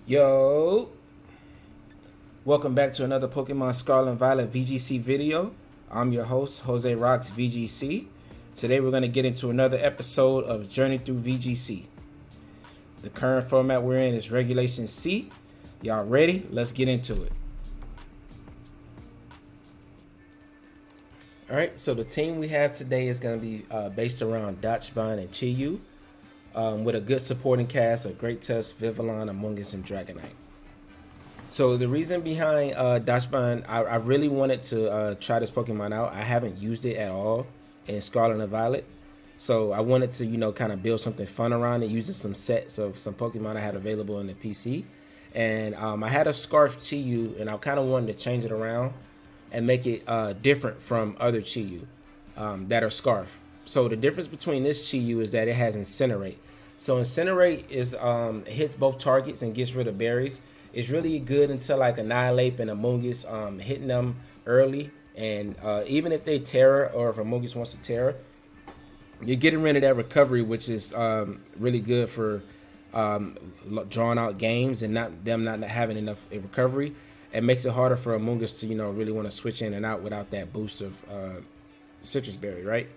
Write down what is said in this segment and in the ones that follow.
Yo, welcome back to another Pokemon Scarlet and Violet VGC video. I'm your host, Jose Rocks VGC. Today we're going to get into another episode of Journey Through VGC. The current format we're in is Regulation C. Y'all ready? Let's get into it. Alright, so the team we have today is going to be based around Dachsbun and Chi-Yu, with a good supporting cast of Great Tusk, Vivilon, Amoonguss, and Dragonite. So the reason behind Dachsbun, I really wanted to try this Pokemon out. I haven't used it at all in Scarlet and Violet. So I wanted to, kind of build something fun around it, using some sets of some Pokemon I had available in the PC. And I had a Scarf Chi-Yu, and I kind of wanted to change it around and make it different from other Chi-Yu that are Scarf. So the difference between this Chi-Yu is that it has Incinerate. So Incinerate is hits both targets and gets rid of berries. It's really good until like Annihilate and Amoonguss hitting them early. And even if they Tera, or if Amoonguss wants to Tera, you're getting rid of that recovery, which is really good for drawn out games and not having enough recovery. It makes it harder for Amoonguss to really want to switch in and out without that boost of Citrus Berry, right?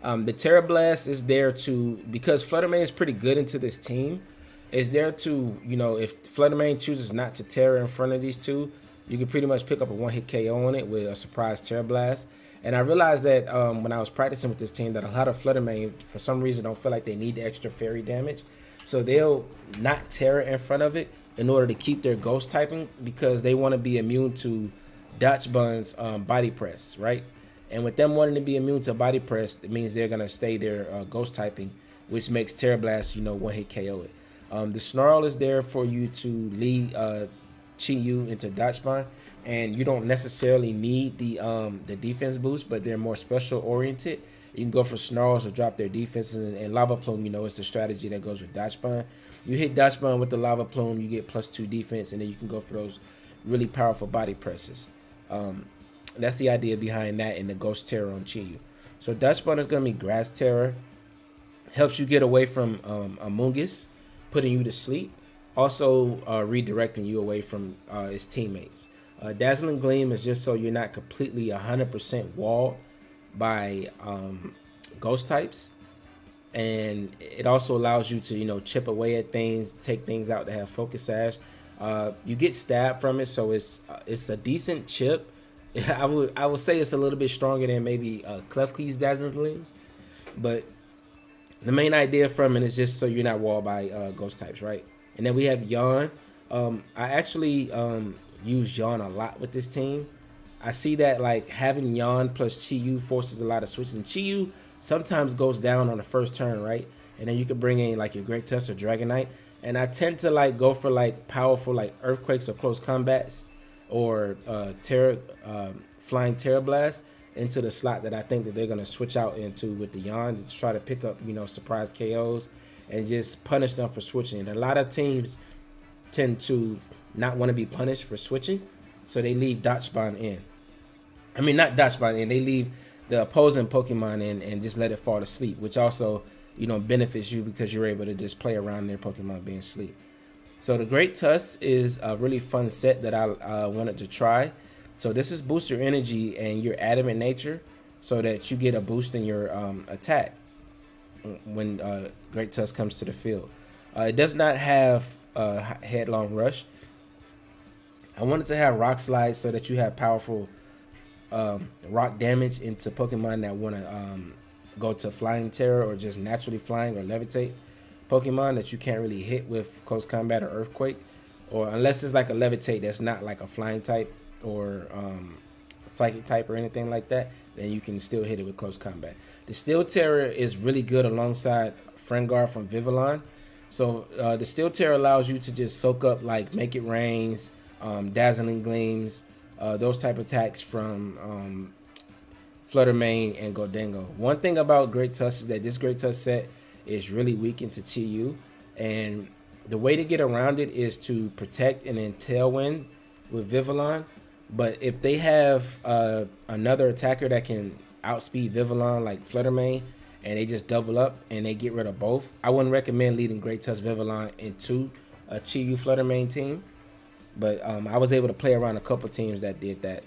The Tera Blast is there to, because Fluttermane is pretty good into this team, is there to, if Fluttermane chooses not to Tera in front of these two, you can pretty much pick up a one-hit KO on it with a surprise Tera Blast. And I realized that when I was practicing with this team, that a lot of Fluttermane, for some reason, don't feel like they need the extra fairy damage. So they'll not Tera in front of it in order to keep their ghost typing, because they want to be immune to Dachsbun's body press, right? And with them wanting to be immune to body press, it means they're gonna stay their ghost typing, which makes Tera Blast, one hit KO it. The Snarl is there for you to lead Chi-Yu into Dachsbun, and you don't necessarily need the defense boost, but they're more special oriented. You can go for Snarls to drop their defenses, and Lava Plume, is the strategy that goes with Dachsbun. You hit Dachsbun with the Lava Plume, you get +2 defense, and then you can go for those really powerful body presses. That's the idea behind that in the Ghost Tera on Chi-Yu. So Dachsbun is going to be Grass Tera. Helps you get away from Amoonguss, putting you to sleep. Also redirecting you away from his teammates. Dazzling Gleam is just so you're not completely 100% walled by ghost types. And it also allows you to, chip away at things, take things out that have Focus Sash. You get stabbed from it, so it's a decent chip. I would say it's a little bit stronger than maybe Klefki's Dazzling Gleams, but the main idea from it is just so you're not walled by ghost types, right? And then we have Yawn. I actually use Yawn a lot with this team. I see that like having Yawn plus Chi-Yu forces a lot of switches, and Chi-Yu sometimes goes down on the first turn, right? And then you can bring in like your Great Tusk or Dragonite, and I tend to like go for like powerful like Earthquakes or close combats, or Flying Tera Blast into the slot that I think that they're going to switch out into with the Yawn, to try to pick up, surprise KOs and just punish them for switching. And a lot of teams tend to not want to be punished for switching, so they leave Dachsbun in. I mean, not Dachsbun in, they leave the opposing Pokemon in and just let it fall to sleep, which also, benefits you because you're able to just play around their Pokemon being asleep. So the Great Tusk is a really fun set that I wanted to try. So this is Booster Energy and your Adamant Nature, so that you get a boost in your attack when Great Tusk comes to the field. It does not have Headlong Rush. I wanted to have Rock Slide so that you have powerful rock damage into Pokemon that want to go to Flying Tera, or just naturally flying or levitate Pokemon that you can't really hit with close combat or Earthquake, or unless it's like a Levitate that's not like a flying type or psychic type or anything like that, then you can still hit it with close combat. The Steel Tera is really good alongside Frengar from Vivilon. So the Steel Tera allows you to just soak up like Make It Rains, Dazzling Gleams, those type of attacks from Fluttermane and Goldengo. One thing about Great Tusk is that this Great Tusk set is really weak into Chi-Yu, and the way to get around it is to protect and then Tailwind with Vivilon. But if they have another attacker that can outspeed Vivilon like Fluttermane, and they just double up and they get rid of both, I wouldn't recommend leading Great Tusk Vivilon into a Chi-Yu Fluttermane team, but I was able to play around a couple teams that did that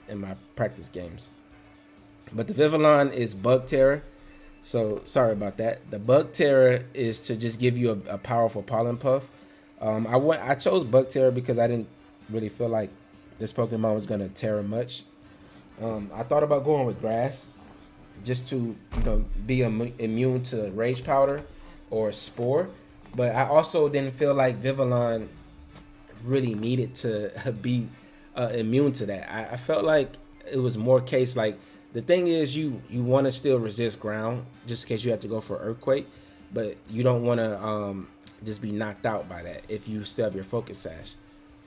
in my practice games. But the Vivilon is Bug Terror. So sorry about that. The Bug Terror is to just give you a powerful Pollen Puff. I chose Bug Terror because I didn't really feel like this Pokemon was gonna terror much. I thought about going with Grass, just to be immune to Rage Powder or Spore, but I also didn't feel like Vivilon really needed to be immune to that. I felt like it was more case like the thing is you want to still resist ground just in case you have to go for Earthquake, but you don't want to just be knocked out by that if you still have your Focus Sash,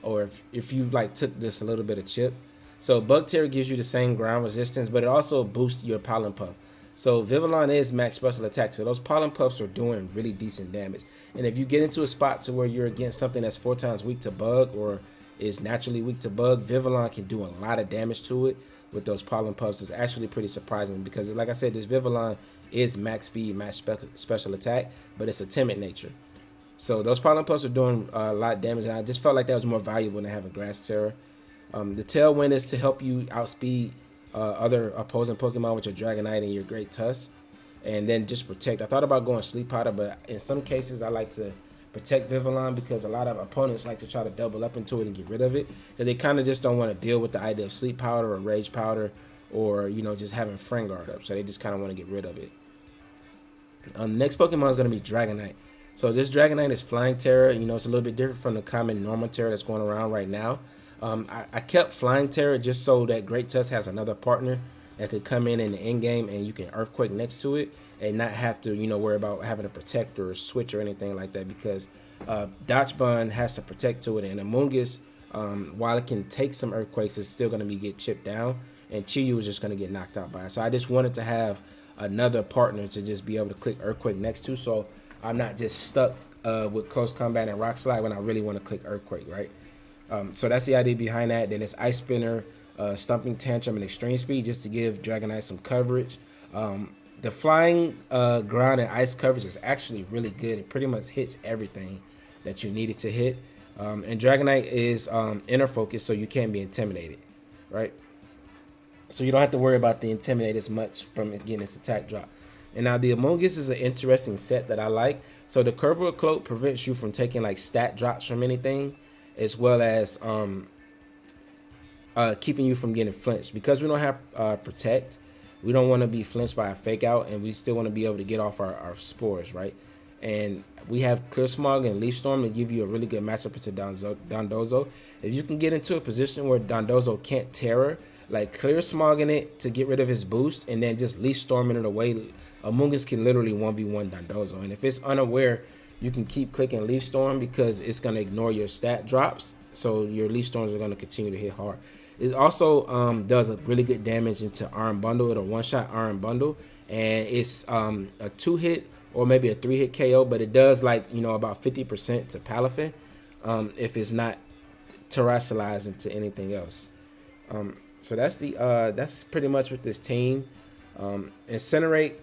or if you like took just a little bit of chip. So Bug Terror gives you the same ground resistance, but it also boosts your Pollen Puff. So Vivilon is max special attack, so those Pollen Puffs are doing really decent damage. And if you get into a spot to where you're against something that's 4 times weak to Bug or is naturally weak to Bug, Vivilon can do a lot of damage to it with those Pollen Puffs. It's actually pretty surprising because, like I said, this Vivilon is max speed, max special attack, but it's a timid nature. So those Pollen Puffs are doing a lot of damage, and I just felt like that was more valuable than having Grass Terror. The Tailwind is to help you outspeed other opposing Pokemon with your Dragonite and your Great Tusk, and then just protect. I thought about going Sleep Powder, but in some cases I like to protect Vivilon because a lot of opponents like to try to double up into it and get rid of it, because they kind of just don't want to deal with the idea of Sleep Powder or Rage Powder or just having Friend Guard up, so they just kind of want to get rid of it. The next Pokemon is going to be Dragonite. So this Dragonite is Flying Terror. It's a little bit different from the common normal Terror that's going around right now. I kept Flying Terror just so that Great Tusk has another partner that could come in the end game and you can Earthquake next to it and not have to worry about having a protect or switch or anything like that, because Dachsbun has to protect to it, and Amoonguss, while it can take some Earthquakes, it's still going to get chipped down, and Chi-Yu is just going to get knocked out by it. So I just wanted to have another partner to just be able to click Earthquake next to, so I'm not just stuck with Close Combat and Rock Slide when I really want to click Earthquake, right? So that's the idea behind that. Then it's Ice Spinner, Stumping Tantrum, and Extreme Speed just to give Dragonite some coverage. The Flying Ground and Ice coverage is actually really good. It pretty much hits everything that you need it to hit. And Dragonite is Inner Focus, so you can't be intimidated, right? So you don't have to worry about the Intimidate as much from getting its attack drop. And now the Amoonguss is an interesting set that I like. So the Curved Cloak prevents you from taking like stat drops from anything, as well as keeping you from getting flinched. Because we don't have Protect, we don't want to be flinched by a Fake Out, and we still want to be able to get off our spores, right? And we have Clear Smog and Leaf Storm to give you a really good matchup into Dondozo. If you can get into a position where Dondozo can't Terror, like Clear Smogging it to get rid of his boost and then just Leaf Storming it away, Amoonguss can literally 1v1 Dondozo. And if it's unaware, you can keep clicking Leaf Storm because it's going to ignore your stat drops, so your Leaf Storms are going to continue to hit hard. It also does a really good damage into Iron Bundle. It'll one-shot Iron Bundle, and it's a 2-hit or maybe a 3-hit KO, but it does like about 50% to Palafin if it's not terrestrialized into anything else. So that's pretty much with this team. Incinerate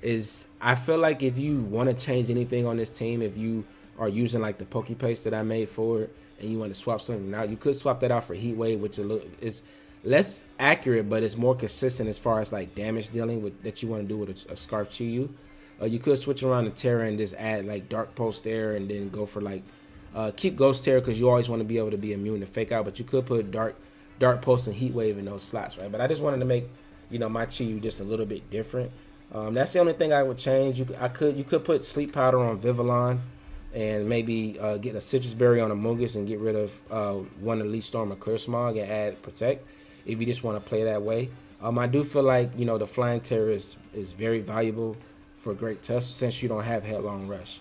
is, I feel like if you want to change anything on this team, if you are using like the Poke Paste that I made for it and you want to swap something out, you could swap that out for Heat Wave, which is less accurate, but it's more consistent as far as like damage dealing with that you want to do with a Scarf Chi-Yu. You could switch around to Tera and just add like Dark Pulse there, and then go for like keep Ghost Tera because you always want to be able to be immune to Fake Out, but you could put Dark Pulse and Heat Wave in those slots, right? But I just wanted to make my Chi-Yu just a little bit different. That's the only thing I would change. You could put Sleep Powder on Vivilon, and maybe get a Citrus Berry on Amoonguss and get rid of one of Leaf Storm or Clear Smog and add Protect if you just want to play that way. I do feel like the Flying Terror is very valuable for Great Tusk since you don't have Headlong Rush.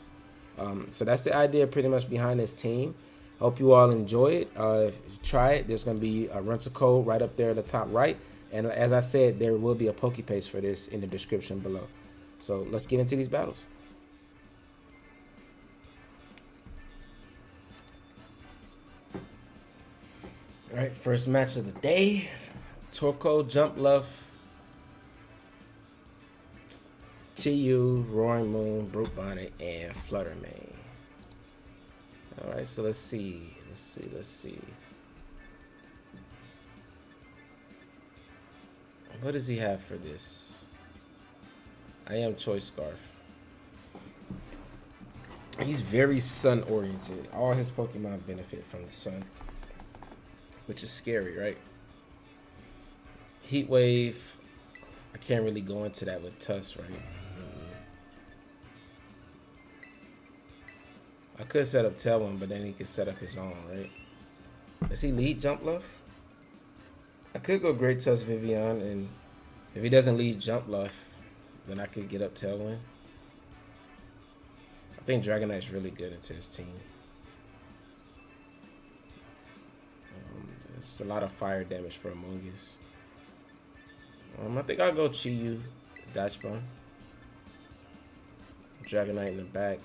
So that's the idea pretty much behind this team. Hope you all enjoy it. If you try it, there's going to be a rental code right up there at the top right. And as I said, there will be a Poke Paste for this in the description below. So let's get into these battles. All right, first match of the day. Torkoal, Jumpluff, Chi-Yu, Roaring Moon, Brute Bonnet, and Fluttermane. All right, so let's see. Let's see. What does he have for this? I am Choice Scarf. He's very sun oriented. All his Pokemon benefit from the sun, which is scary, right? Heat Wave. I can't really go into that with Tusk, right? I could set up Tailwind, but then he could set up his own, right? Does he lead Jump Bluff? I could go Great Tusk Vivilon, and if he doesn't lead Jump Bluff, then I could get up Tailwind. I think Dragonite's really good into his team. There's a lot of fire damage for Amogus. I think I'll go Chi-Yu Dachsbun. Dragonite in the back.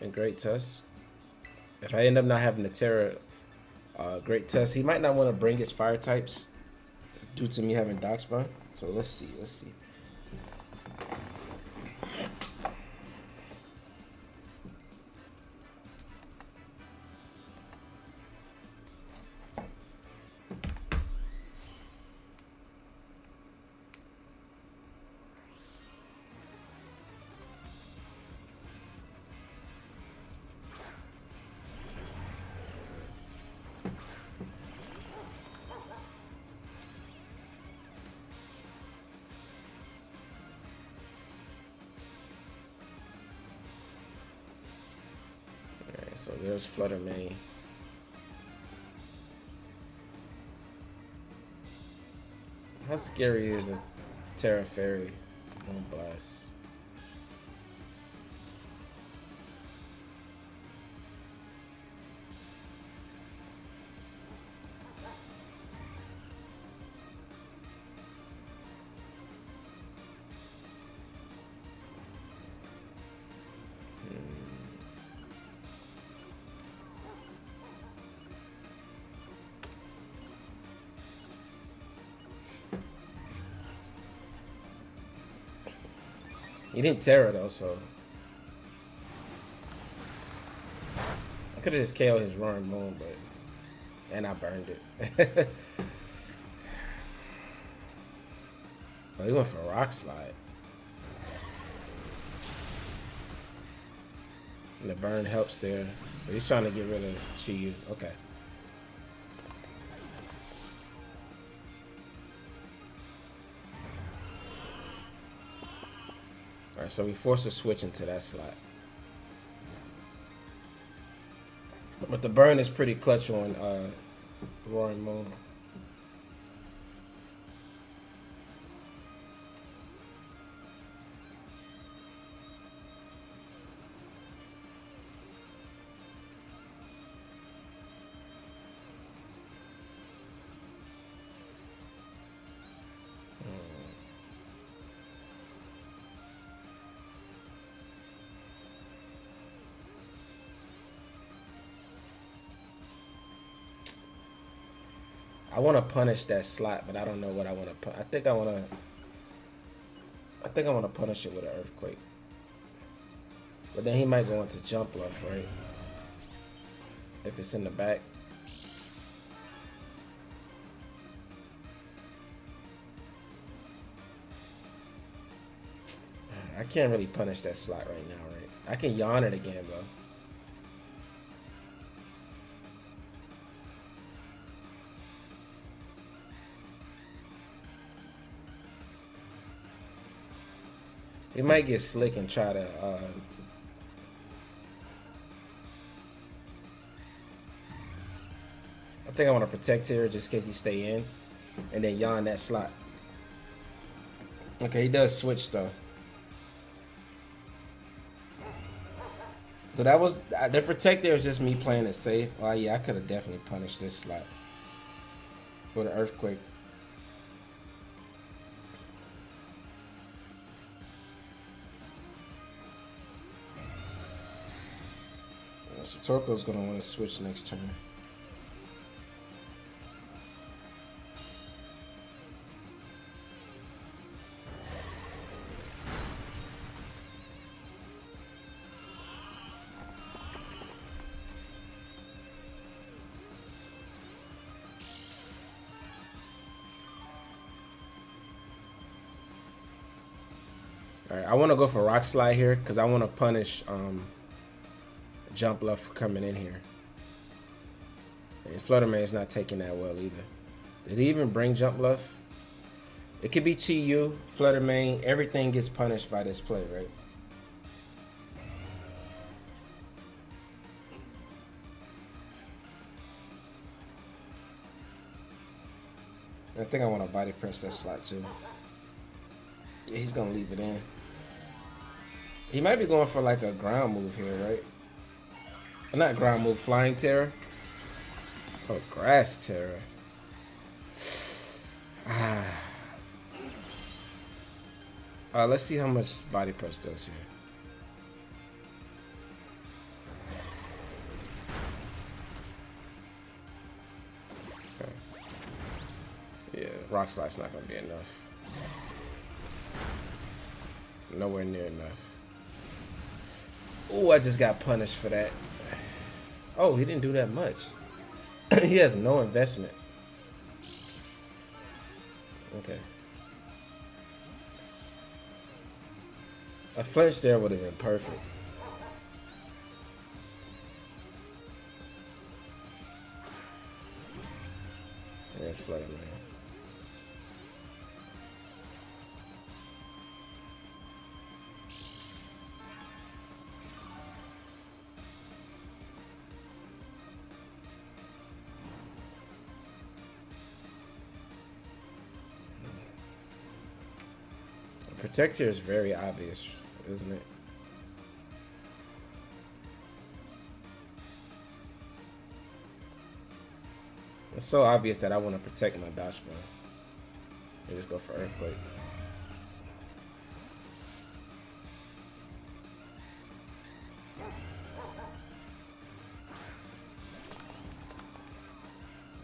And Great Tusk. If I end up not having the Tera, Great Tusk, he might not want to bring his fire types due to me having Dachsbun. So let's see. So there's Flutter Mane. How scary is a Terra Fairy on Blast? He didn't Terra though, so I could have just KO'd his Roaring Moon, but and I burned it. Oh, he went for Rock Slide. And the burn helps there. So he's trying to get rid of Chi-Yu. Okay. Alright, so we forced a switch into that slot. But the burn is pretty clutch on Roaring Moon. I want to punish that slot, but I don't know what I want to. I think I want to punish it with an Earthquake. But then he might go into Jump Bluff, right? If it's in the back. I can't really punish that slot right now, right? I can yawn it again, though. He might get slick and try to I think I want to protect here just in case he stay in and then yawn that slot. Okay, he does switch though. So that was the protect there is just me playing it safe. Oh yeah, I could have definitely punished this slot with an Earthquake. So Torko's gonna want to switch next turn. All right, I want to go for Rock Slide here because I want to punish Jump Luff for coming in here. And Fluttermane's not taking that well either. Did he even bring Jump Luff? It could be Chi-Yu, Fluttermane. Everything gets punished by this play, right? I think I want to body press that slot too. Yeah, he's going to leave it in. He might be going for like a ground move here, right? Not ground move, flying Tera. Oh, grass Tera. Let's see how much body press does here. Okay. Yeah, Rock Slide's not gonna be enough. Nowhere near enough. Ooh, I just got punished for that. Oh, he didn't do that much. He has no investment. Okay. A flinch there would have been perfect. There's Fluttermane. Protect here is very obvious, isn't it? It's so obvious that I want to protect my Dachsbun. And just go for Earthquake.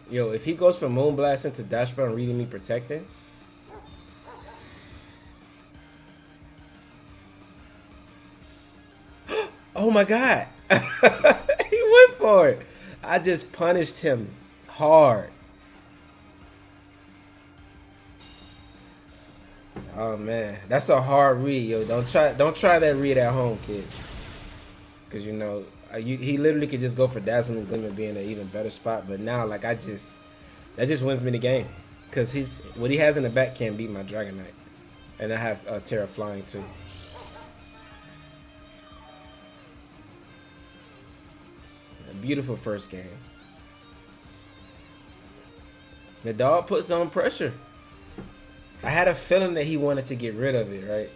Yo, if he goes for Moonblast into Dachsbun reading me protecting. Oh my god. He went for it. I just punished him hard. Oh man, that's a hard read, yo. Don't try that read at home, kids. Cause you know, he literally could just go for Dazzling Gleam and be in an even better spot. But now, like that just wins me the game. Cause what he has in the back can't beat my Dragonite, and I have Tera flying too. A beautiful first game. The dog puts on pressure. I had a feeling that he wanted to get rid of it, right?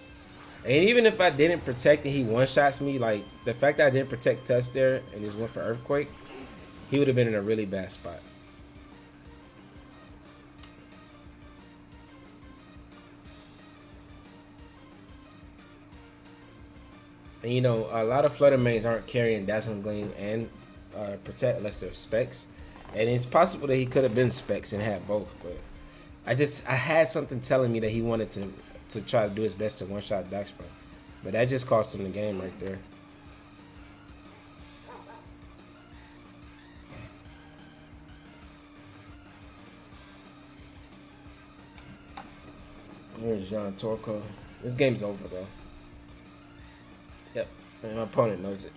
And even if I didn't protect and he one-shots me, like the fact that I didn't protect Tusk there and just went for Earthquake, he would have been in a really bad spot. And you know, a lot of Fluttermanes aren't carrying Dazzling Gleam and Protect unless they're Specs. And it's possible that he could have been Specs and had both, but I had something telling me that he wanted to try to do his best to one-shot Dachsbun. But that just cost him the game right there. Here's John Torko. This game's over though. Yep, and my opponent knows it.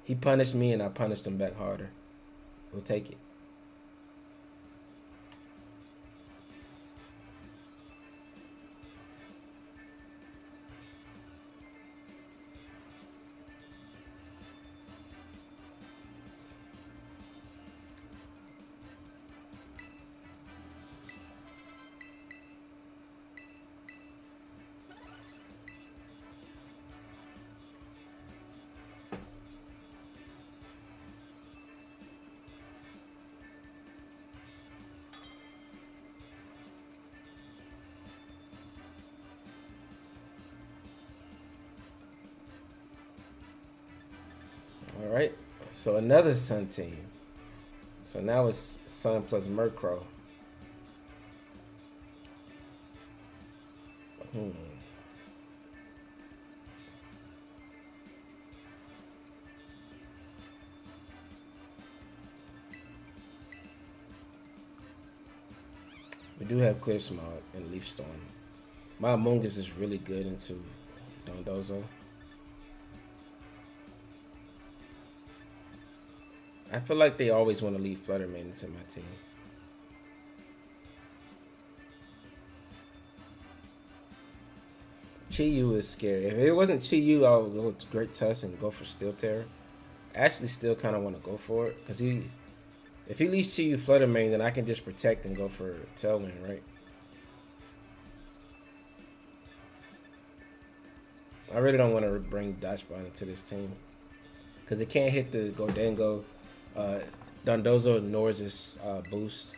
He punished me and I punished him back harder. We'll take it. All right, so another Sun team. So now it's Sun plus Murkrow. We do have Clear Smog and Leaf Storm. My Among Us is really good into Dondozo. I feel like they always want to leave Fluttermane into my team. Chi-Yu is scary. If it wasn't Chi-Yu, I would go with Great Tusk and go for Steel Terror. I actually still kind of want to go for it because if he leaves Chi-Yu Fluttermane, then I can just protect and go for Tailwind, right? I really don't want to bring Dachsbun into this team because it can't hit the Gholdengo. Dondozo ignores his boost.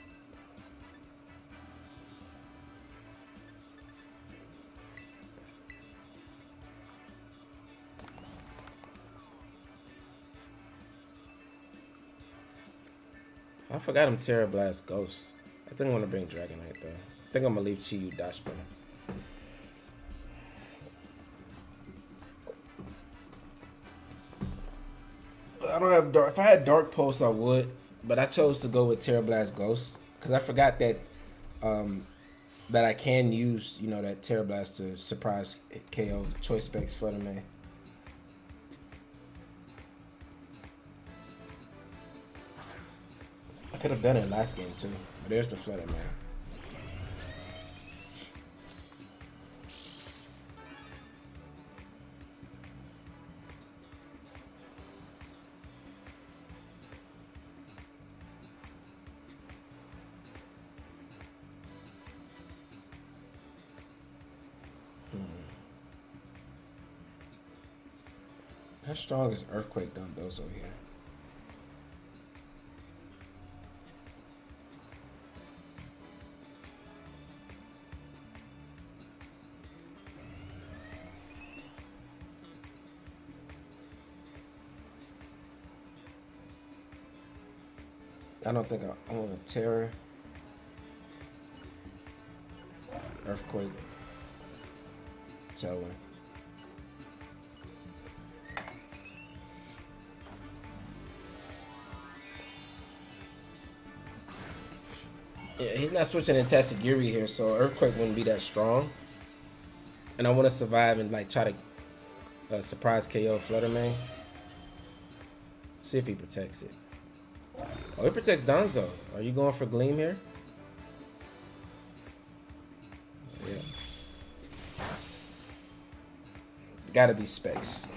I forgot him Tera Blast Ghost. I think I'm gonna bring Dragonite though. I think I'm gonna leave Chi-Yu Dachsbun. I don't have Dark. If I had Dark Pulse, I would, but I chose to go with Tera Blast Ghost because I forgot that that I can use that Tera Blast to surprise KO Choice Specs Fluttermane. I could have done it last game too. But there's the Fluttermane. How strong is Earthquake Dondozo here? I don't think I want a Terror, Earthquake, Tailwind. Yeah, he's not switching in Tatsugiri here, so Earthquake wouldn't be that strong. And I want to survive and like try to surprise KO Fluttermane. See if he protects it. Oh, he protects Donzo. Are you going for Gleam here? Yeah. Gotta be Specs.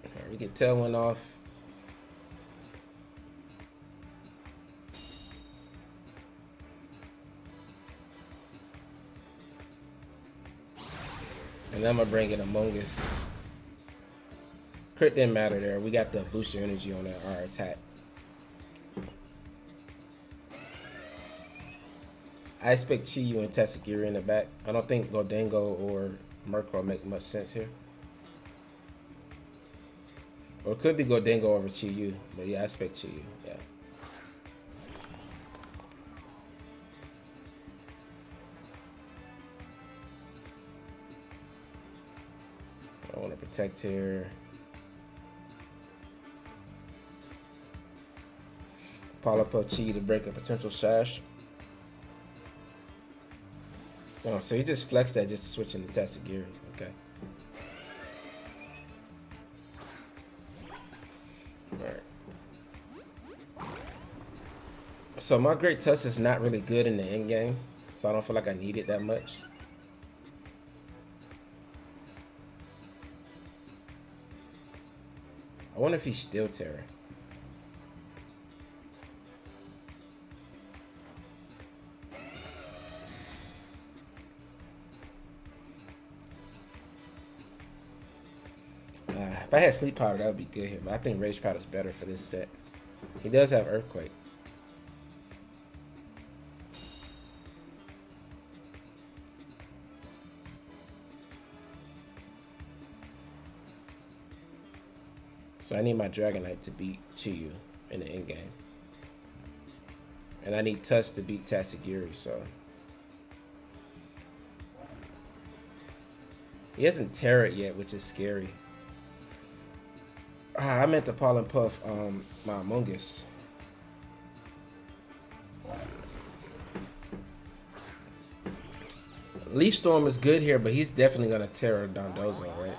Alright, we get Tailwind off. And then I'm gonna bring in Among Us. Crit didn't matter there. We got the booster energy on our attack. I expect Chi-Yu and Tatsugiri in the back. I don't think Gholdengo or Murkrow make much sense here. Or it could be Gholdengo over Chi-Yu. But yeah, I expect Chi-Yu. Yeah. I want to protect here. Polypuff Chi to break a potential sash. Oh, so he just flexed that just to switch into Tatsugiri. Okay. Alright. So my Great Tusk is not really good in the end game, so I don't feel like I need it that much. I wonder if he's Steel Terror. If I had Sleep Powder, that would be good here, but I think Rage Powder is better for this set. He does have Earthquake. So I need my Dragonite to beat Chi-Yu in the end game. And I need Tusk to beat Tatsugiri, so. He hasn't Terra yet, which is scary. I meant to Pollen Puff my Among Us. Leaf Storm is good here, but he's definitely gonna Tera Dondozo, right?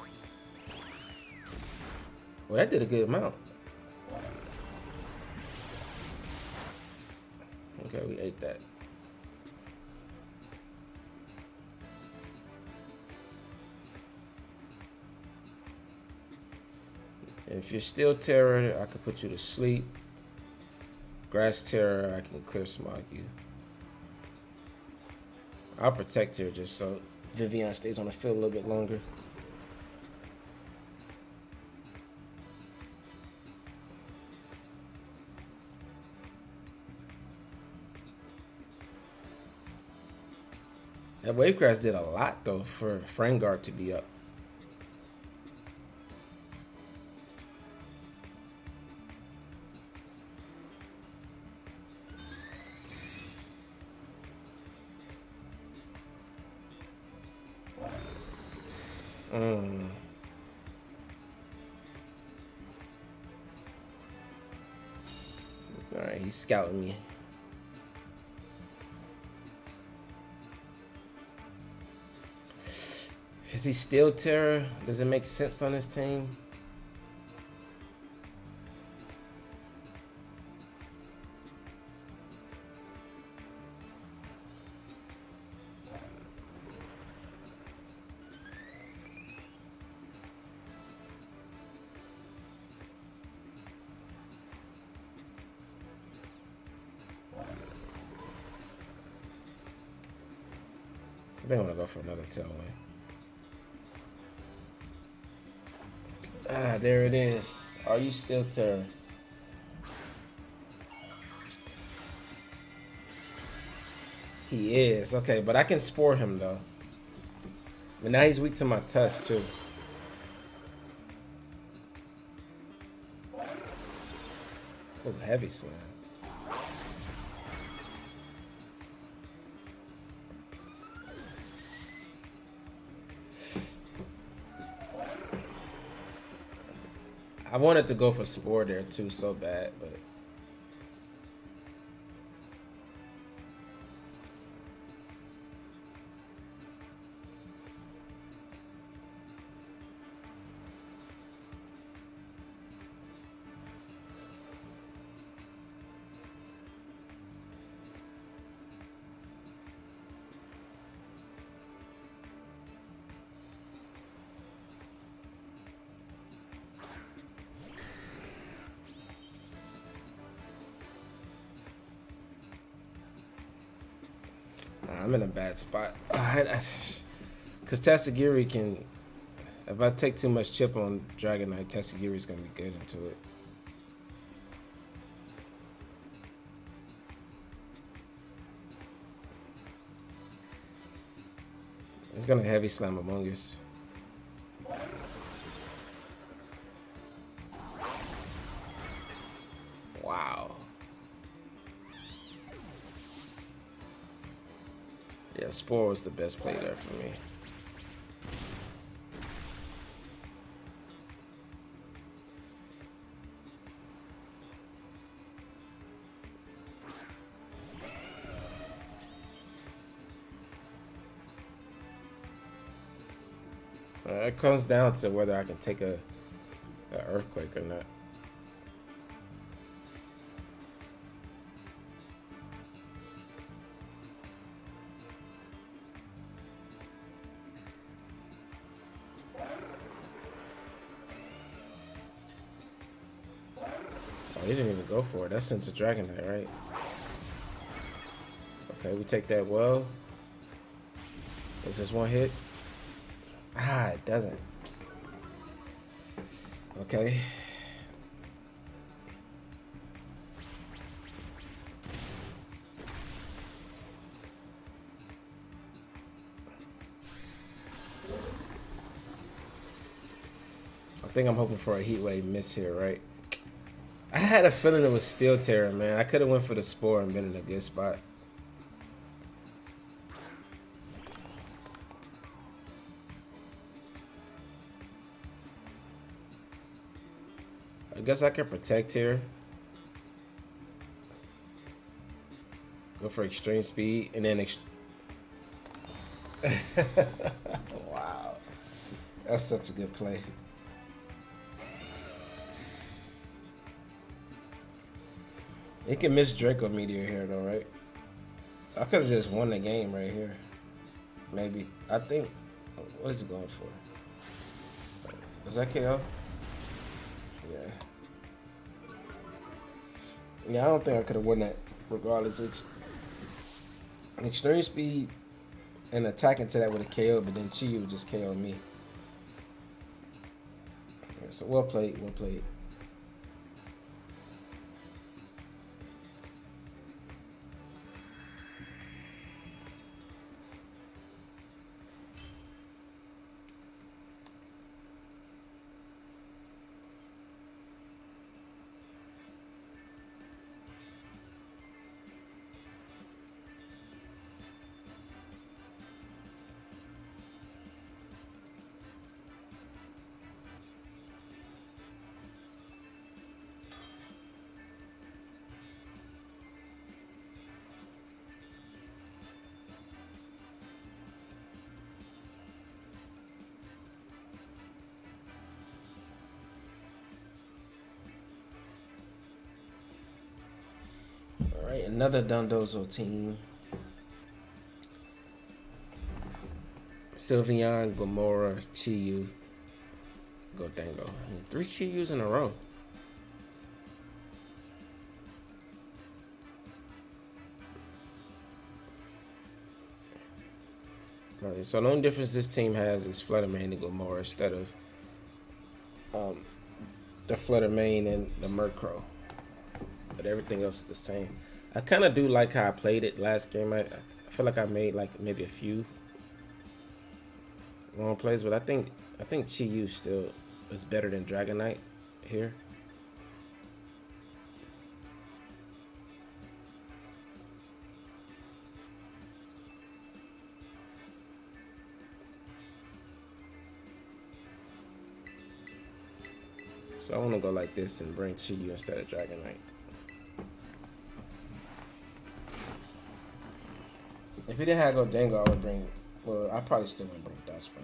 Well, that did a good amount. Okay, we ate that. If you're still Tera, I could put you to sleep. Grass Terror, I can clear smog you. I'll protect her just so Vivilon stays on the field a little bit longer. That Wavegrass did a lot though for Frangard to be up. Alright, he's scouting me. Is he still Tera? Does it make sense on this team? I think I'm gonna go for another tailwind. Ah, there it is. Are you still Tera? He is. Okay, but I can spore him though. But now he's weak to my Tusk too. Oh, heavy slam. I wanted to go for Spore there too so bad, but I'm in a bad spot. Because Tatsugiri can... If I take too much chip on Dragonite, Tatsugiri's going to be good into it. It's going to heavy slam Among Us. Wow. Yeah, Spore was the best play there for me. It comes down to whether I can take a earthquake or not. He didn't even go for it. That's since the Dragonite, right? Okay, we take that well. It's just one hit. Ah, it doesn't. Okay. I think I'm hoping for a heat wave miss here, right? I had a feeling it was still Tera, man. I could have went for the Spore and been in a good spot. I guess I can protect here. Go for extreme speed and then Wow. That's such a good play. He can miss Draco Meteor here though, right? I could have just won the game right here. Maybe. I think. What is he going for? Is that KO? Yeah. Yeah, I don't think I could have won that regardless. Extreme speed and attacking to that with a KO, but then Chi-Yu just KO'd me. Yeah, so well played, well played. All right, another Dundozo team. Sylveon, Gomora, Chi-Yu, Godango. 3 Chi-Yus in a row. Right, so the only difference this team has is Flutter Mane and Gomora instead of the Flutter Mane and the Murkrow. But everything else is the same. I kind of do like how I played it last game. I feel like I made like maybe a few wrong plays, but I think Chi-Yu still is better than Dragonite here. So I want to go like this and bring Chi-Yu instead of Dragonite. If he didn't have Godango, I would bring. Well, I probably still wouldn't bring Dachsbun.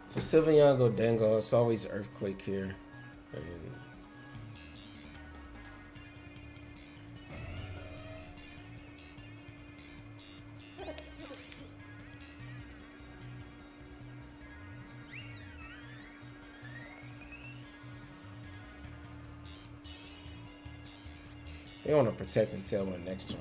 For Sylveon Godango, it's always Earthquake here. And they want to protect and Tailwind next turn.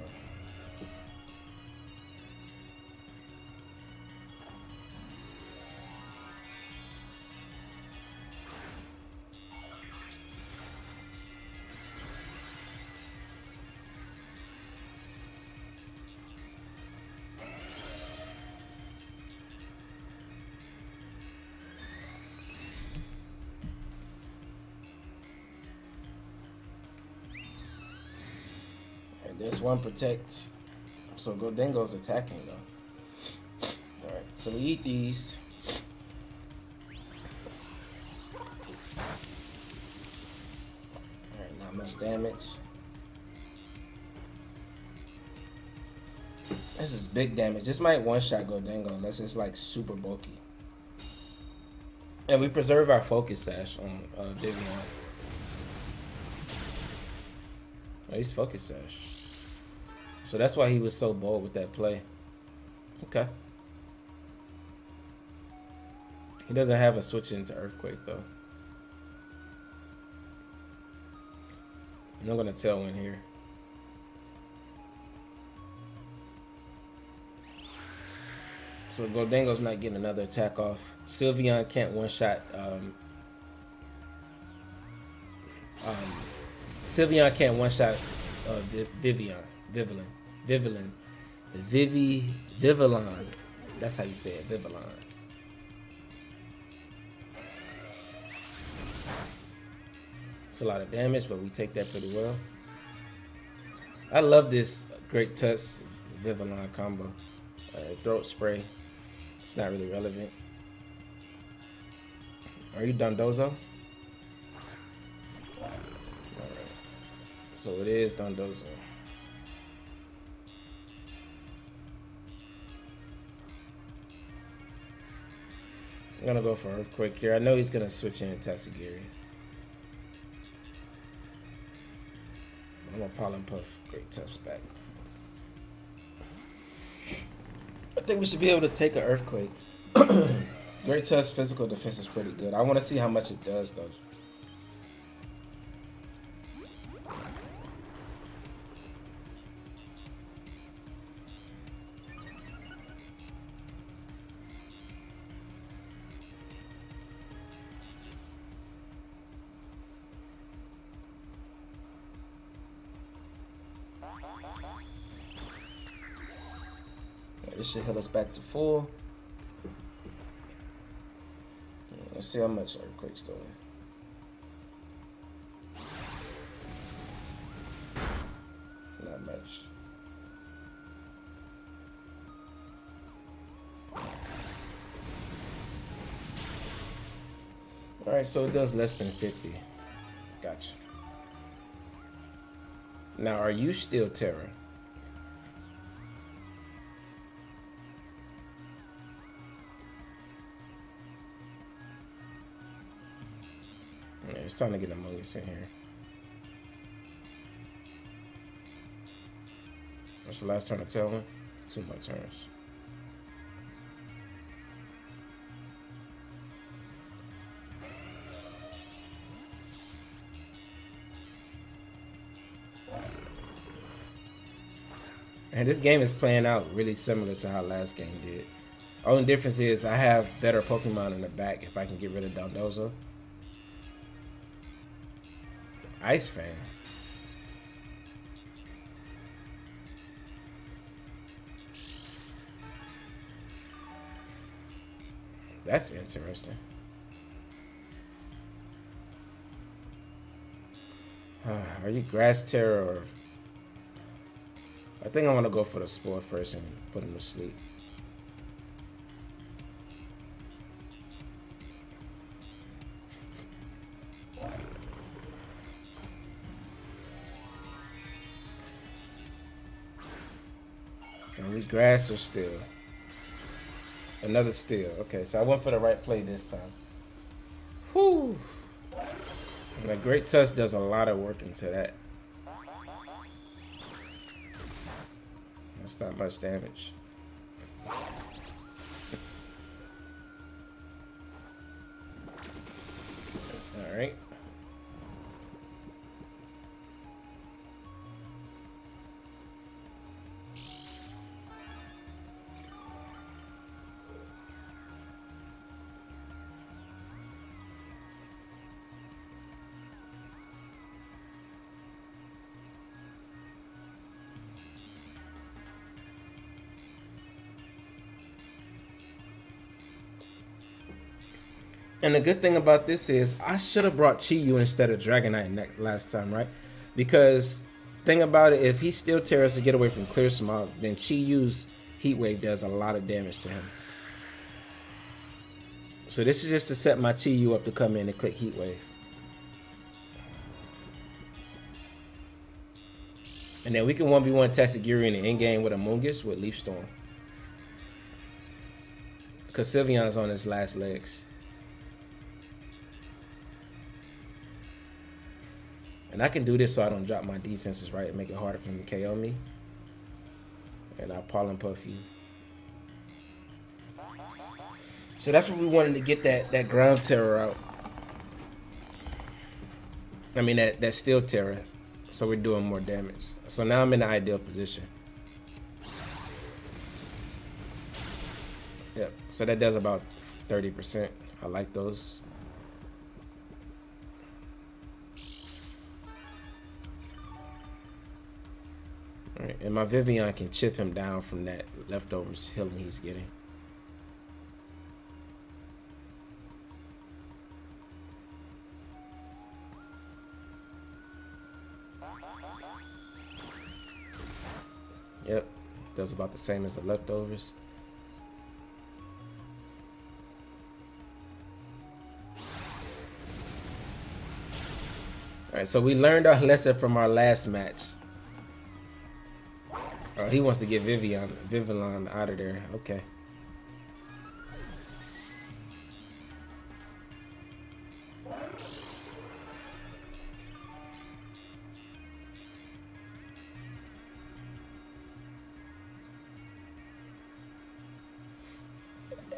There's one protect. So Godango's attacking though. Alright, so we eat these. Alright, not much damage. This is big damage. This might one-shot Godango unless it's like super bulky. And we preserve our Focus Sash on Vivilon. Oh, he's Focus Sash. So that's why he was so bold with that play. Okay. He doesn't have a switch into Earthquake though. I'm gonna Tailwind here. So Godango's not getting another attack off. Sylveon can't one-shot. Sylveon can't one-shot Vivilon, Vivilon, Vivilon. That's how you say it, Vivilon. It's a lot of damage, but we take that pretty well. I love this Great Tusk Vivilon combo. Throat spray. It's not really relevant. Are you Dondozo? Alright. So it is Dondozo. I'm gonna go for Earthquake here. I know he's gonna switch in Tatsugiri. I'm gonna Pollen Puff Great Tusk back. I think we should be able to take an Earthquake. Great Tusk physical defense is pretty good. I want to see how much it does though. This should heal us back to full. Let's see how much Earthquake's doing. Not much. Alright, so it does less than 50. Gotcha. Now, are you still Tera? It's time to get Among Us in here. What's the last turn of Tailwind? 2 more turns. And this game is playing out really similar to how last game did. Only difference is I have better Pokemon in the back if I can get rid of Dondozo. Ice Fan. That's interesting. Are you Grass Terror or... I think I want to go for the Spore first and put him to sleep. And we Grass or Steel? Another Steel. Okay, so I went for the right play this time. Whew. And the Great Tusk does a lot of work into that. That's not much damage. All right. And the good thing about this is I should have brought Chi-Yu instead of Dragonite last time, right? Because thing about it, if he still tears to get away from Clear Smog, then Chi-Yu's Heat Wave does a lot of damage to him. So this is just to set my Chi-Yu up to come in and click Heat Wave. And then we can 1v1 Tatsugiri in the end game with Amoonguss with Leaf Storm. Because Sylveon's on his last legs. And I can do this so I don't drop my defenses, right? And make it harder for him to KO me. And I'll Pollen Puff you. So that's what we wanted to get that ground terror out. I mean that steel terror. So we're doing more damage. So now I'm in the ideal position. Yep. So that does about 30%. I like those. Alright, and my Vivilon can chip him down from that leftovers healing he's getting. Yep, does about the same as the leftovers. Alright, so we learned our lesson from our last match. Oh, he wants to get Vivilon out of there. Okay.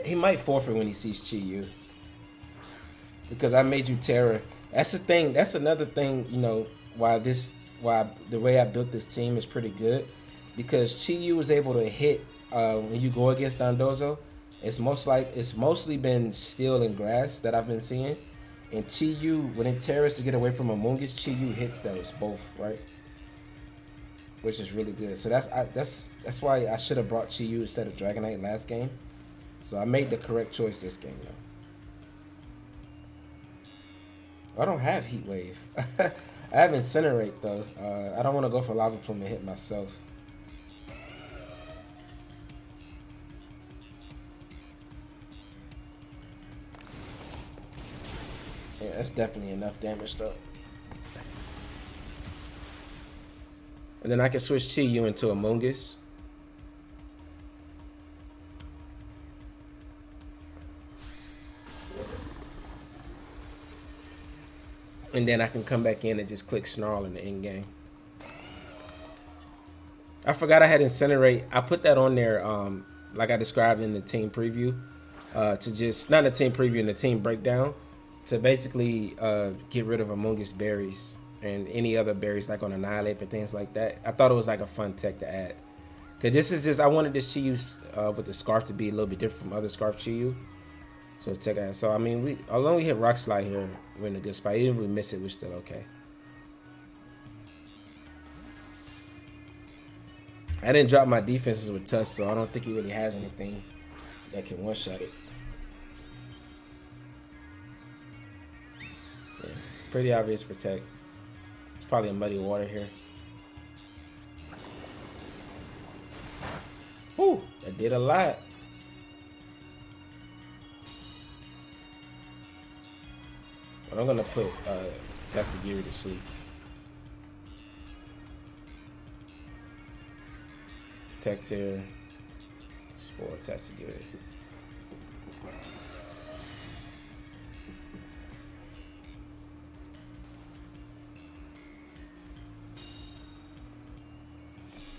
He might forfeit when he sees Chi-Yu. Because I made you Tera. That's the thing. That's another thing, you know, why the way I built this team is pretty good. Because Chi-Yu was able to hit when you go against Dondozo. It's mostly been steel and grass that I've been seeing. And Chi-Yu, when it tears to get away from Amoonguss, Chi-Yu hits those both, right? Which is really good. So that's why I should have brought Chi-Yu instead of Dragonite last game. So I made the correct choice this game, though. I don't have Heat Wave. I have Incinerate, though. I don't want to go for Lava Plume and hit myself. Yeah, that's definitely enough damage, though. And then I can switch Chi-Yu into Amoonguss. And then I can come back in and just click Snarl in the end game. I forgot I had Incinerate. I put that on there, like I described in the team preview, to just, not the team preview, in the team breakdown, to basically get rid of Amoonguss berries and any other berries like on Annihilate and things like that. I thought it was like a fun tech to add. Cause this is just, I wanted this Chi-Yu with the scarf to be a little bit different from other scarf Chi-Yu. So check out. So I mean, although we hit Rock Slide here, we're in a good spot. Even if we miss it, we're still okay. I didn't drop my defenses with Tusk, so I don't think he really has anything that can one-shot it. Yeah, pretty obvious protect. It's probably a Muddy Water here. Whew, that did a lot. But I'm gonna put Tatsugiri to sleep. Protect here. Spore Tatsugiri.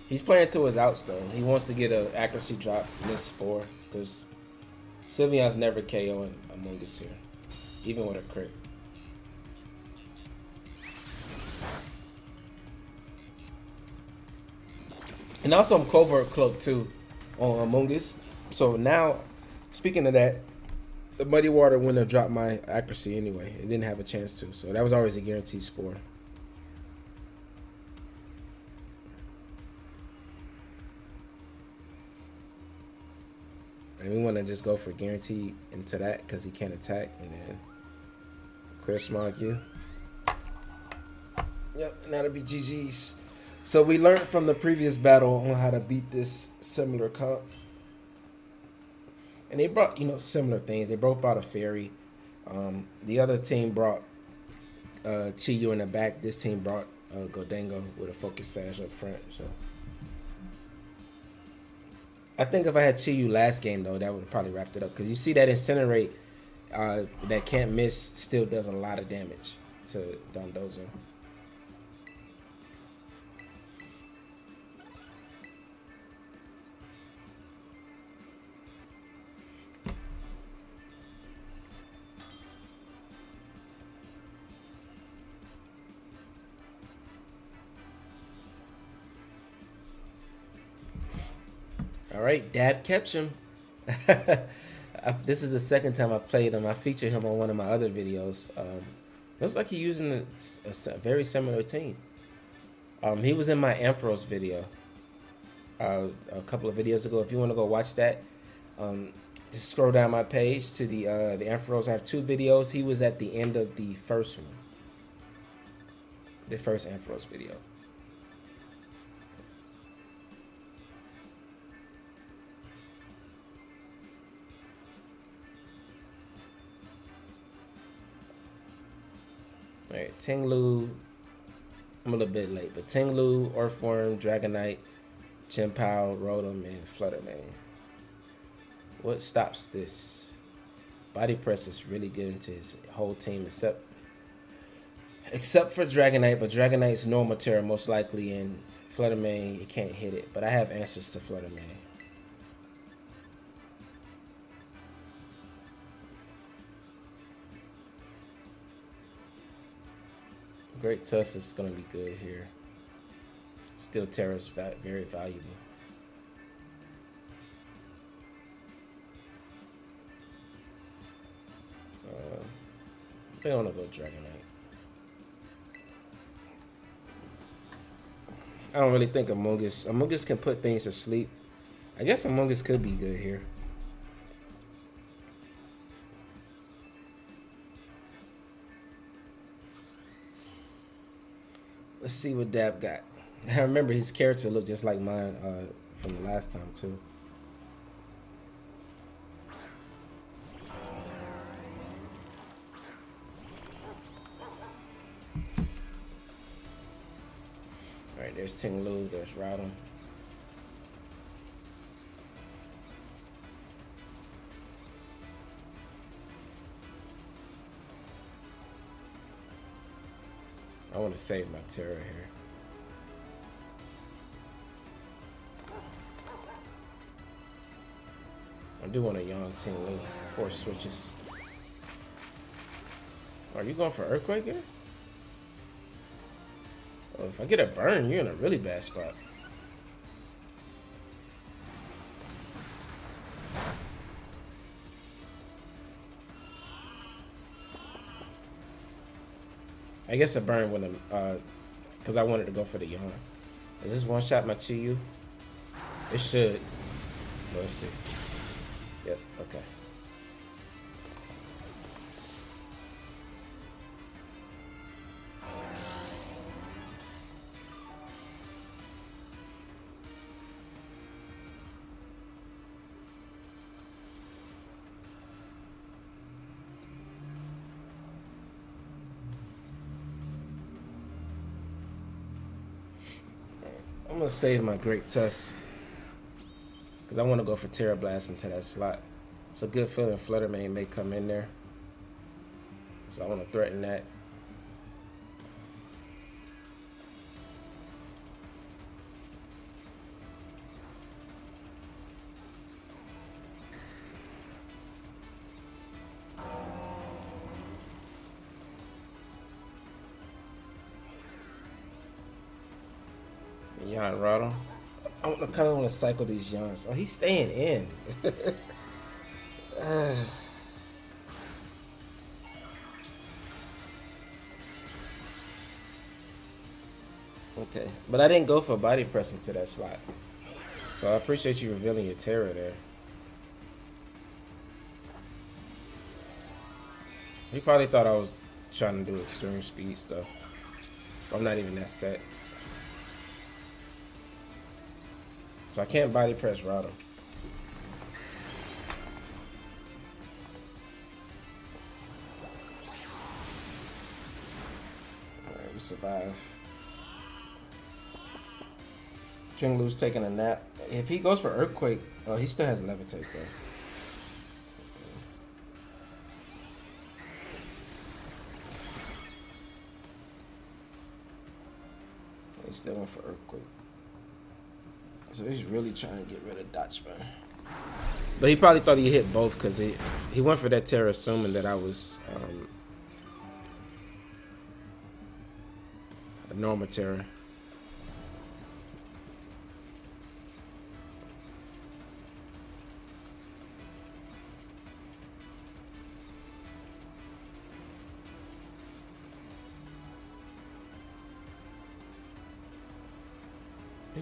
He's playing to his outs though. He wants to get an accuracy drop in this Spore because Sylveon's never KOing Amoonguss here, even with a crit. And also I'm Covert Cloak too on Amoonguss. So now, speaking of that, the Muddy Water wouldn't have dropped my accuracy anyway. It didn't have a chance to. So that was always a guaranteed Spore. And we want to just go for guaranteed into that because he can't attack. And then clear Smog you. Yep, and that'll be GG's. So we learned from the previous battle on how to beat this similar comp. And they brought, you know, similar things. They both brought a fairy. The other team brought Chi-Yu in the back. This team brought Godango with a focus sash up front. So I think if I had Chi-Yu last game, though, that would have probably wrapped it up. Because you see that Incinerate that can't miss still does a lot of damage to Dondozo. All right, Dad catch him. This is the second time I played him. I featured him on one of my other videos. Looks like he's using a very similar team. He was in my Ampharos video. a couple of videos ago. If you want to go watch that, just scroll down my page to the Ampharos. I have 2 videos. He was at the end of the first one, the first Ampharos video. All right, Tinglu. I'm a little bit late, but Tinglu, Earthworm, Dragonite, Chien-Pao, Rotom, and Fluttermane. What stops this? Body Press is really good into his whole team, except for Dragonite, but Dragonite's normal Tera most likely, and Fluttermane, you can't hit it. But I have answers to Fluttermane. Great Tusk is going to be good here. Still, Tera's very valuable. I think I want to go Dragonite. I don't really think Amoonguss. Amoonguss can put things to sleep. I guess Amoonguss could be good here. Let's see what Dab got. I remember his character looked just like mine from the last time too. Alright, there's Tinglu, there's Rotom. I want to save my Tera here. I do want a young Tinglu. 4 switches. Are you going for Earthquake here? Oh, if I get a burn, you're in a really bad spot. I guess a burn wouldn't, because I wanted to go for the yawn. Is this one shot my Chi-Yu? It should. Let's see. Yep, okay. I'm gonna save my Great Tusk because I want to go for Tera Blast into that slot. It's a good feeling Fluttermane may come in there, so I want to threaten that. Yon Rotom. I kind of want to cycle these Yawns. Oh, he's staying in. Okay, but I didn't go for body press into that slot. So I appreciate you revealing your Tera there. He probably thought I was trying to do extreme speed stuff. I'm not even that set. So I can't body press Rotom. Alright, we survive. Tinglu's taking a nap. If he goes for Earthquake, oh, he still has Levitate though. He's still going for Earthquake. So he's really trying to get rid of Dachsbun. But he probably thought he hit both because he went for that Tera assuming that I was a normal Tera.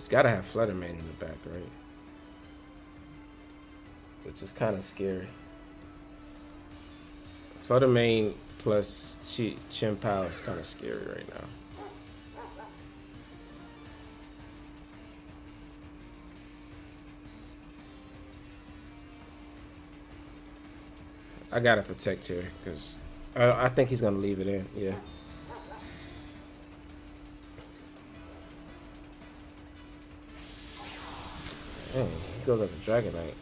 He's got to have Flutter Mane in the back, right? Which is kind of scary. Flutter Mane plus Chien-Pao is kind of scary right now. I gotta protect here because I think he's gonna leave it in. Yeah. Dang, he goes up to Dragonite.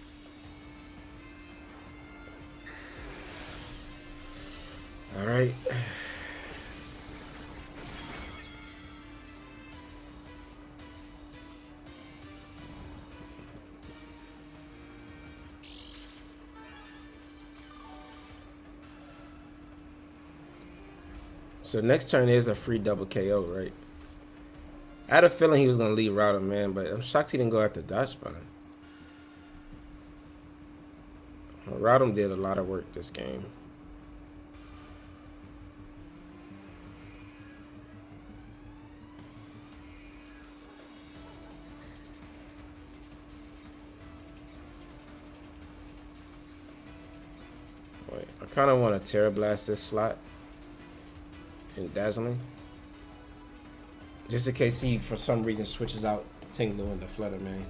All right. So next turn is a free double KO, right? I had a feeling he was gonna leave Router, man, but I'm shocked he didn't go after Dachsbun. Rotom did a lot of work this game. Wait, I kind of want to Tera Blast this slot in Dazzling. Just in case he, for some reason, switches out Tinglu into Flutter Mane.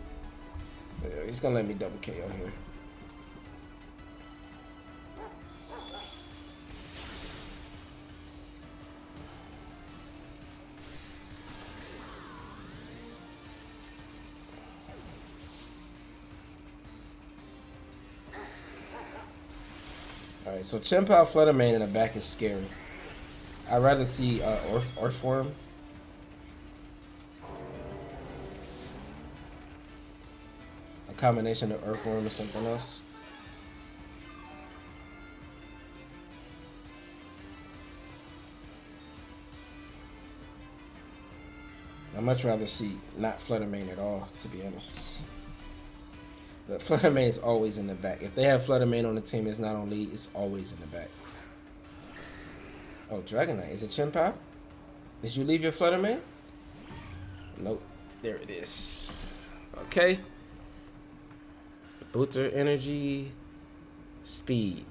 He's going to let me double KO here. Alright, so Chien-Pao Flutter Mane in the back is scary. I'd rather see Earthworm. A combination of Earthworm or something else. I'd much rather see not Flutter Mane at all, to be honest. But Flutter Mane is always in the back. If they have Flutter Mane on the team, it's not on lead, it's always in the back. Oh, Dragonite. Is it Chien-Pao? Did you leave your Flutter Mane? Nope. There it is. Okay. Booster Energy. Speed.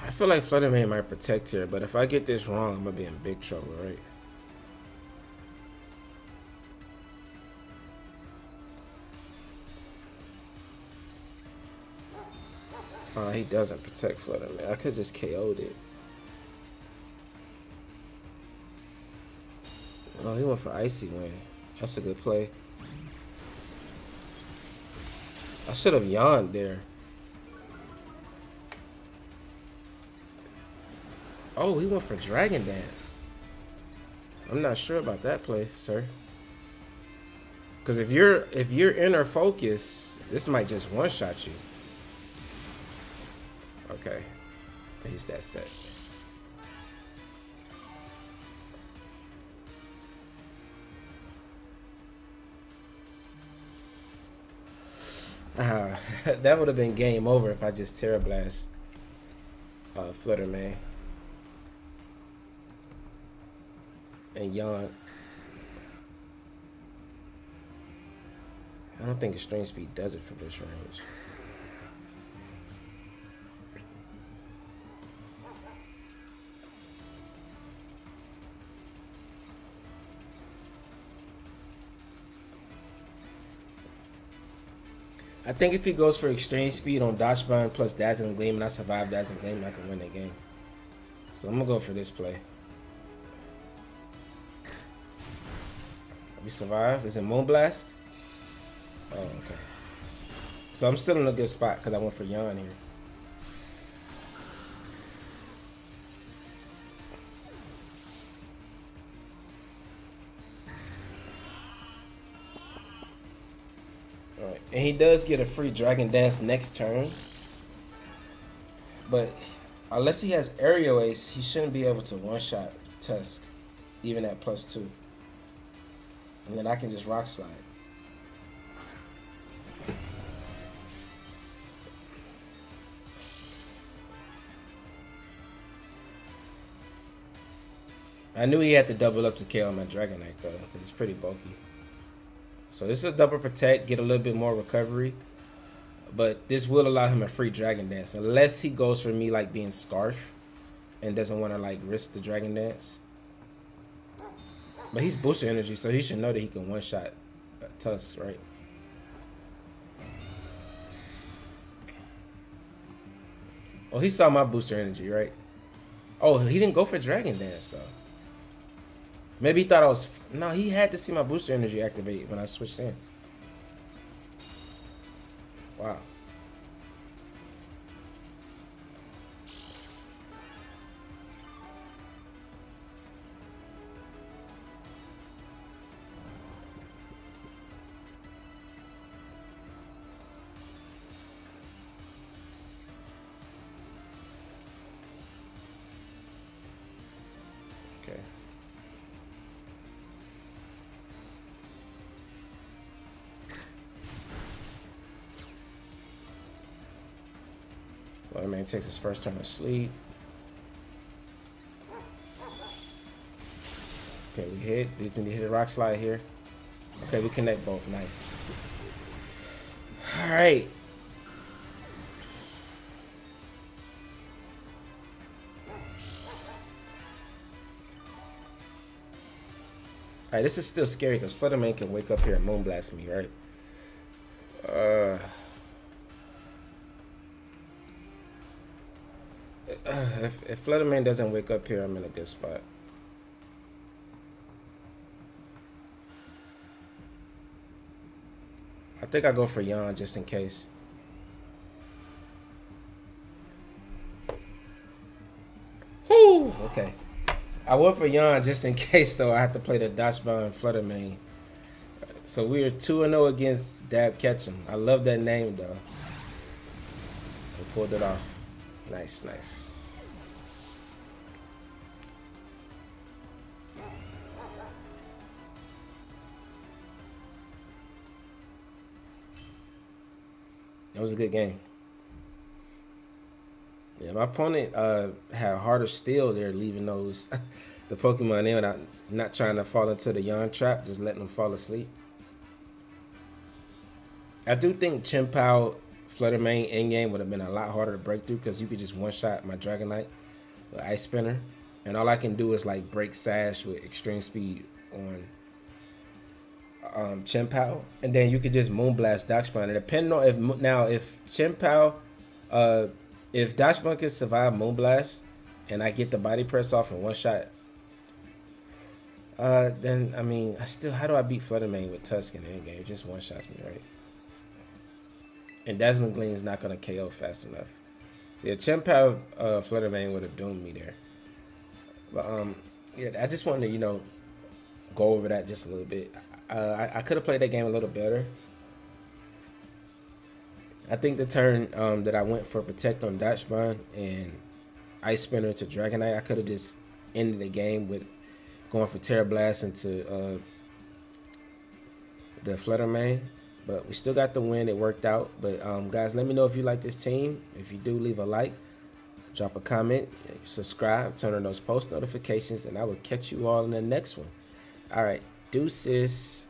I feel like Flutter Mane might protect here, but if I get this wrong, I'm gonna be in big trouble, right? Oh, he doesn't protect Flutter Mane. I could just KO'd it. Oh, he went for Icy Wind. That's a good play. I should have yawned there. Oh, he went for Dragon Dance. I'm not sure about that play, sir. Because if you're inner focus, this might just one-shot you. Okay. He's that set. That would have been game over if I just Tera Blast Flutter Mane. And yawn. I don't think Extreme Speed does it from this range. I think if he goes for Extreme Speed on Dachsbun plus Dazzling Gleam and I survive Dazzling Gleam, I can win the game. So I'm gonna go for this play. We survive. Is it Moonblast? Oh, okay. So I'm still in a good spot because I went for Yawn here. Alright, and he does get a free Dragon Dance next turn. But Unless he has aerial ace, he shouldn't be able to one-shot Tusk, even at +2. And then I can just rock slide. I knew he had to double up to KO my Dragonite though, because it's pretty bulky. So this is a double protect, get a little bit more recovery. But this will allow him a free Dragon Dance. Unless he goes for me like being Scarf and doesn't want to like risk the Dragon Dance. But he's Booster Energy, so he should know that he can one-shot Tusk, right? Oh, he saw my Booster Energy, right? Oh, he didn't go for Dragon Dance, though. Maybe he thought I was... No, he had to see my Booster Energy activate when I switched in. Wow. Okay. Well, man takes his first turn of sleep. Okay, we hit. We just need to hit a rock slide here. Okay, we connect both. Nice. All right. All right, this is still scary because Fluttermane can wake up here and Moonblast me, right? If Fluttermane doesn't wake up here, I'm in a good spot. I think I go for Yawn just in case. Whoo! Okay. I went for Yawn just in case, though. I have to play the Dachsbun Fluttermane. So we are 2-0 against Dab Ketchum. I love that name, though. We pulled it off. Nice, nice. That was a good game. Yeah, my opponent had harder steel there, leaving those the Pokemon in without not trying to fall into the Yawn trap, just letting them fall asleep. I do think Chien-Pao Fluttermane in game would have been a lot harder to break through because you could just one-shot my Dragonite with Ice Spinner, and all I can do is like break Sash with extreme speed on Chien-Pao, and then you could just Moonblast Dachsbun. And depending on if Chien-Pao, if Dachsbun can survive Moonblast, and I get the body press off in one shot, then I mean, how do I beat Fluttermane with Tusk in the end game? It just one shots me, right? And Dazzling Gleam is not gonna KO fast enough. Yeah, Chien-Pao Fluttermane would have doomed me there. But yeah, I just wanted to go over that just a little bit. I could have played that game a little better. I think the turn that I went for Protect on Dachsbun and Ice Spinner to Dragonite, I could have just ended the game with going for Terra Blast into the Fluttermane. But we still got the win. It worked out. But guys, let me know if you like this team. If you do, leave a like, drop a comment, subscribe, turn on those post notifications, and I will catch you all in the next one. All right. Deuces.